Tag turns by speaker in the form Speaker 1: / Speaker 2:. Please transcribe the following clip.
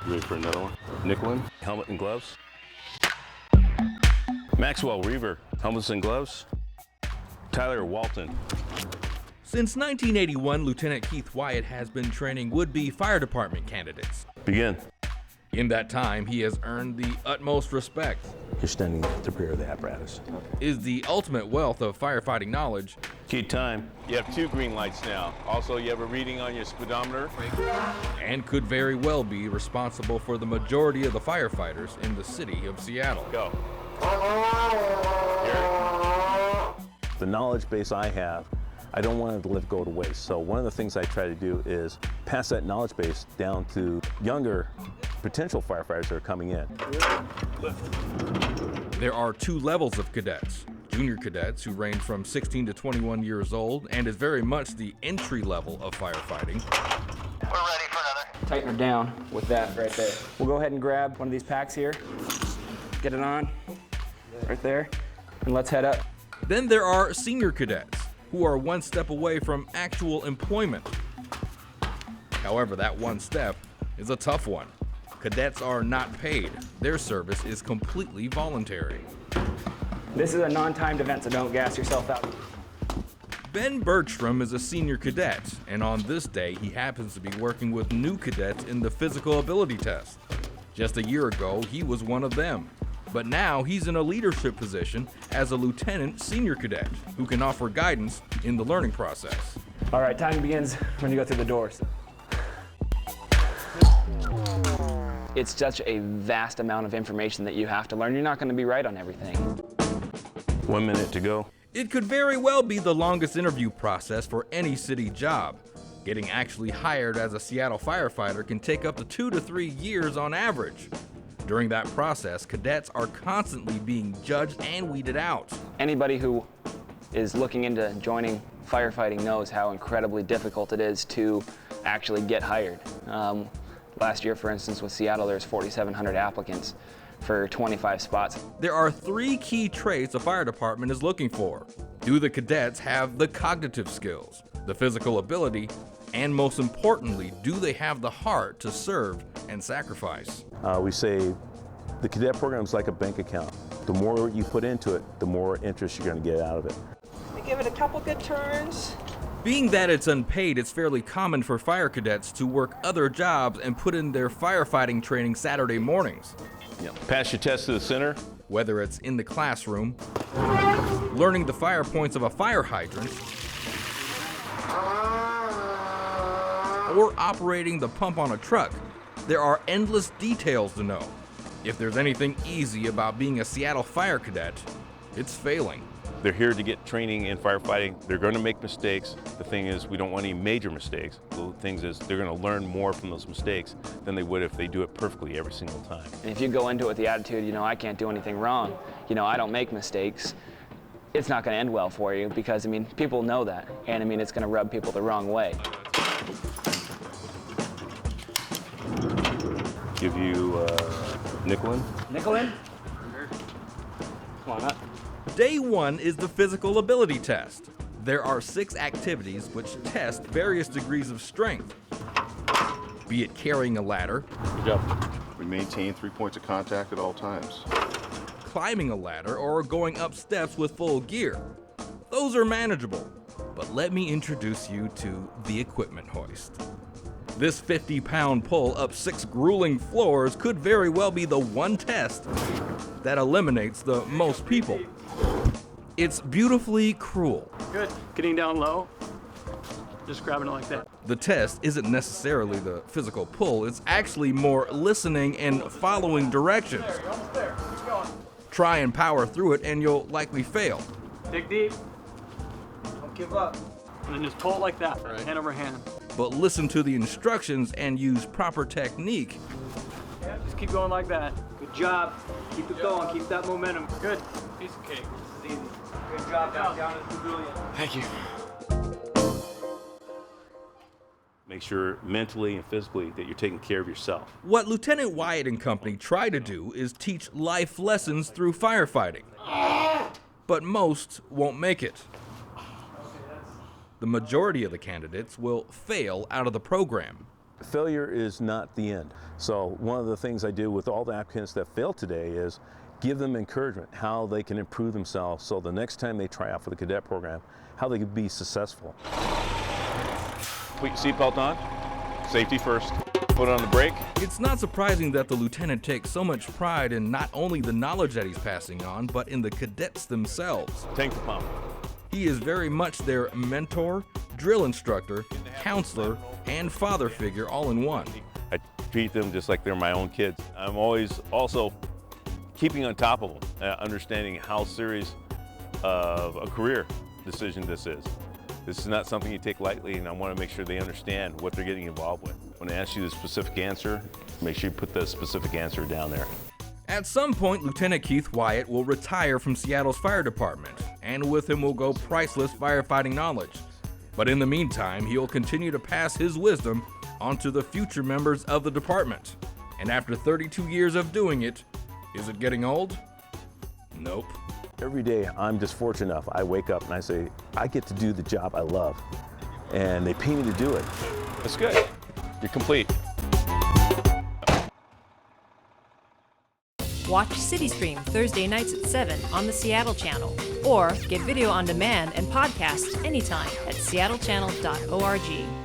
Speaker 1: You ready for another one? Nickelin, helmet and gloves. Maxwell Reaver, helmets and gloves. Tyler Walton.
Speaker 2: Since 1981, Lieutenant Keith Wyatt has been training would-be fire department candidates.
Speaker 1: Begin.
Speaker 2: In that time, he has earned the utmost respect,
Speaker 1: You're standing at the rear of the apparatus.
Speaker 2: is the ultimate wealth of firefighting knowledge,
Speaker 1: Key time. You have 2 green lights now. Also, you have a reading on your speedometer.
Speaker 2: and could very well be responsible for the majority of the firefighters in the city of Seattle.
Speaker 1: Go. The knowledge base I have, I don't want it to go to waste. So one of the things I try to do is pass that knowledge base down to younger potential firefighters that are coming in.
Speaker 2: There are 2 levels of cadets. Junior cadets, who range from 16 to 21 years old, and is very much the entry level of firefighting.
Speaker 3: We're ready for another.
Speaker 4: Tighten her down with that right there. We'll go ahead and grab one of these packs here, get it on, right there, and let's head up.
Speaker 2: Then there are senior cadets, who are one step away from actual employment. However, that one step is a tough one. Cadets are not paid. Their service is completely voluntary.
Speaker 4: This is a non-timed event, so don't gas yourself out.
Speaker 2: Ben Bergstrom is a senior cadet, and on this day, he happens to be working with new cadets in the physical ability test. Just a year ago, he was one of them. But now he's in a leadership position as a lieutenant senior cadet who can offer guidance in the learning process.
Speaker 4: All right, time begins when you go through the doors. It's such a vast amount of information that you have to learn. You're not going to be right on everything.
Speaker 1: 1 minute to go.
Speaker 2: It could very well be the longest interview process for any city job. Getting actually hired as a Seattle firefighter can take up to 2 to 3 years on average. During that process, cadets are constantly being judged and weeded out.
Speaker 4: Anybody who is looking into joining firefighting knows how incredibly difficult it is to actually get hired. Last year, for instance, with Seattle, there's 4,700 applicants for 25 spots.
Speaker 2: There are 3 key traits a fire department is looking for. Do the cadets have the cognitive skills, the physical ability, and most importantly, do they have the heart to serve and sacrifice?
Speaker 1: We say the cadet program is like a bank account. The more you put into it, the more interest you're going to get out of it.
Speaker 5: We give it a couple good turns.
Speaker 2: Being that it's unpaid, it's fairly common for fire cadets to work other jobs and put in their firefighting training Saturday mornings.
Speaker 1: Pass your test to the center.
Speaker 2: Whether it's in the classroom, learning the fire points of a fire hydrant, or operating the pump on a truck, there are endless details to know. If there's anything easy about being a Seattle fire cadet, it's failing.
Speaker 1: They're here to get training in firefighting. They're going to make mistakes. The thing is, we don't want any major mistakes. The thing is, they're going to learn more from those mistakes than they would if they do it perfectly every single time.
Speaker 4: And if you go into it with the attitude, I can't do anything wrong, I don't make mistakes, it's not going to end well for you because, people know that. And, it's going to rub people the wrong way.
Speaker 1: Give you Nickelin.
Speaker 4: Nickelin? Come on up.
Speaker 2: Day 1 is the physical ability test. There are 6 activities which test various degrees of strength. Be it carrying a ladder,
Speaker 1: Good job.
Speaker 6: We maintain 3 points of contact at all times.
Speaker 2: climbing a ladder, or going up steps with full gear. Those are manageable, but let me introduce you to the equipment hoist. This 50-pound pull up 6 grueling floors could very well be the one test that eliminates the most people. It's beautifully cruel.
Speaker 7: Good. Getting down low. Just grabbing it like that.
Speaker 2: The test isn't necessarily the physical pull, it's actually more listening and following directions.
Speaker 7: You're almost there. Keep going.
Speaker 2: Try and power through it and you'll likely fail.
Speaker 7: Dig deep. Don't give up. And then just pull it like that, hand over hand.
Speaker 2: But listen to the instructions and use proper technique.
Speaker 7: Yeah, just keep going like that. Good job. Keep it going. Keep that momentum. Good. Piece of cake. This is easy. Good job. Down is brilliant.
Speaker 4: Thank you.
Speaker 1: Make sure mentally and physically that you're taking care of yourself.
Speaker 2: What Lieutenant Wyatt and company try to do is teach life lessons through firefighting. But most won't make it. The majority of the candidates will fail out of the program.
Speaker 1: failure is not the end. So one of the things I do with all the applicants that fail today is give them encouragement, how they can improve themselves so the next time they try out for the cadet program, how they can be successful.
Speaker 6: Put your seatbelt on. Safety first. Put on the brake.
Speaker 2: It's not surprising that the lieutenant takes so much pride in not only the knowledge that he's passing on, but in the cadets themselves.
Speaker 1: Tank the pump.
Speaker 2: He is very much their mentor, drill instructor, counselor, and father figure all in one.
Speaker 1: I treat them just like they're my own kids. I'm always also keeping on top of them, understanding how serious of a career decision this is. This is not something you take lightly, and I want to make sure they understand what they're getting involved with. When I ask you the specific answer, make sure you put the specific answer down there.
Speaker 2: At some point, Lieutenant Keith Wyatt will retire from Seattle's fire department, and with him will go priceless firefighting knowledge. But in the meantime, he'll continue to pass his wisdom onto the future members of the department. And after 32 years of doing it, is it getting old? Nope.
Speaker 1: Every day, I'm just fortunate enough. I wake up and I say, I get to do the job I love. And they pay me to do it.
Speaker 6: That's good. You're complete.
Speaker 8: Watch CityStream Thursday nights at 7 on the Seattle channel, or get video on demand and podcasts anytime at seattlechannel.org.